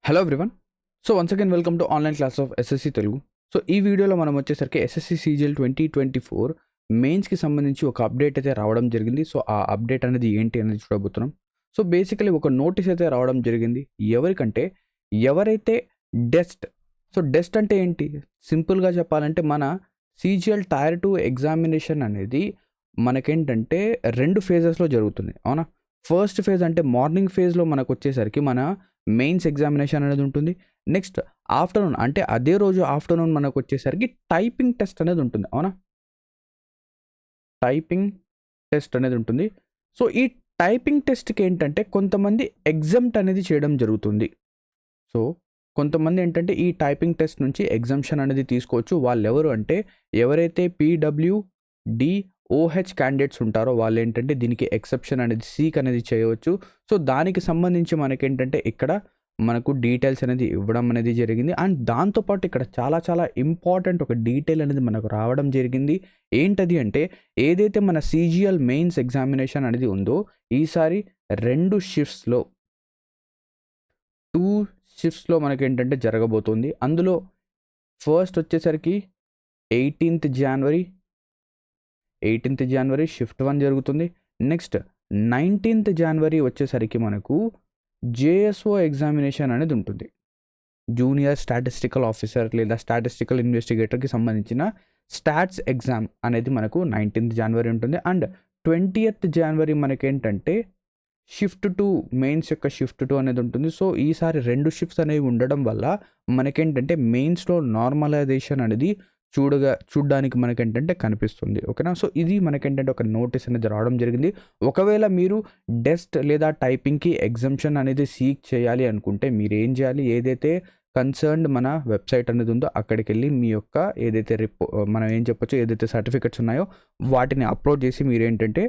Hello everyone. So once again welcome to online class of SSC Telugu. So ఈ వీడియోలో మనం వచ్చేసరికి ఎస్ఎస్సి సీజీఎల్ 2024 మెయిన్స్కి సంబంధించి ఒక అప్డేట్ అయితే రావడం జరిగింది. సో ఆ అప్డేట్ అనేది ఏంటి అనేది చూడబోతున్నాం. సో బేసికలీ ఒక నోటీస్ అయితే రావడం జరిగింది. ఎవరికంటే ఎవరైతే డెస్ట్, సో డెస్ట్ అంటే ఏంటి, సింపుల్గా చెప్పాలంటే మన సీజీఎల్ టైర్ 2 ఎగ్జామినేషన్ అనేది మనకేంటంటే 2 ఫేజెస్లో జరుగుతుంది, అవునా. ఫస్ట్ ఫేజ్ అంటే మార్నింగ్ ఫేజ్లో మనకు వచ్చేసరికి మన మెయిన్స్ ఎగ్జామినేషన్ అనేది ఉంటుంది. నెక్స్ట్ ఆఫ్టర్నూన్ అంటే అదే రోజు ఆఫ్టర్నూన్ మనకు వచ్చేసరికి టైపింగ్ టెస్ట్ అనేది ఉంటుంది, అవునా. టైపింగ్ టెస్ట్ అనేది ఉంటుంది. సో ఈ టైపింగ్ టెస్ట్కి ఏంటంటే కొంతమంది ఎగ్జామ్ట్ అనేది చేయడం జరుగుతుంది. సో కొంతమంది ఏంటంటే ఈ టైపింగ్ టెస్ట్ నుంచి ఎగ్జామ్షన్ అనేది తీసుకోవచ్చు. వాళ్ళు ఎవరు అంటే ఎవరైతే PWD-OH క్యాండిడేట్స్ ఉంటారో వాళ్ళు ఏంటంటే దీనికి ఎక్సెప్షన్ అనేది సీక్ అనేది చేయవచ్చు. సో దానికి సంబంధించి మనకేంటంటే ఇక్కడ మనకు డీటెయిల్స్ అనేది ఇవ్వడం అనేది జరిగింది. అండ్ దాంతోపాటు ఇక్కడ చాలా చాలా ఇంపార్టెంట్ ఒక డీటెయిల్ అనేది మనకు రావడం జరిగింది. ఏంటది అంటే ఏదైతే మన సీజీఎల్ మెయిన్స్ ఎగ్జామినేషన్ అనేది ఉందో ఈసారి 2 షిఫ్ట్స్లో మనకేంటంటే జరగబోతుంది. అందులో ఫస్ట్ వచ్చేసరికి 18th జనవరి షిఫ్ట్ 1 జరుగుతుంది. నెక్స్ట్ 19th జనవరి వచ్చేసరికి మనకు JSO ఎగ్జామినేషన్ అనేది ఉంటుంది. జూనియర్ స్టాటిస్టికల్ ఆఫీసర్ లేదా స్టాటిస్టికల్ ఇన్వెస్టిగేటర్కి సంబంధించిన స్టాట్స్ ఎగ్జామ్ అనేది మనకు 19th జనవరి ఉంటుంది. అండ్ 20th జనవరి మనకేంటంటే షిఫ్ట్ 2 మెయిన్స్ యొక్క షిఫ్ట్ 2 అనేది ఉంటుంది. సో ఈసారి 2 షిఫ్ట్స్ అనేవి ఉండడం వల్ల మనకేంటంటే మెయిన్స్లో నార్మలైజేషన్ అనేది చూడడానికి మనకేంటంటే కనిపిస్తుంది, ఓకేనా. సో ఇది మనకేంటంటే ఒక నోటీస్ అనేది రావడం జరిగింది. ఒకవేళ మీరు డెస్ట్ లేదా టైపింగ్కి ఎగ్జామ్షన్ అనేది సీక్ చేయాలి అనుకుంటే మీరు ఏం చేయాలి, ఏదైతే కన్సర్న్డ్ మన వెబ్సైట్ అనేది ఉందో అక్కడికి వెళ్ళి మీ యొక్క ఏదైతే మనం ఏం చెప్పొచ్చు ఏదైతే సర్టిఫికెట్స్ ఉన్నాయో వాటిని అప్లోడ్ చేసి మీరు ఏంటంటే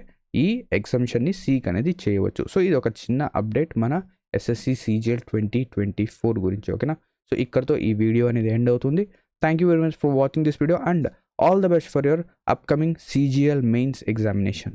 ఈ ఎగ్జామ్షన్ని సీక్ అనేది చేయవచ్చు. సో ఇది ఒక చిన్న అప్డేట్ మన ఎస్ఎస్సి సీజీఎల్ 2024 గురించి, ఓకేనా. సో ఇక్కడతో ఈ వీడియో అనేది ఎండ్ అవుతుంది. Thank you very much for watching this video and all the best for your upcoming CGL mains examination.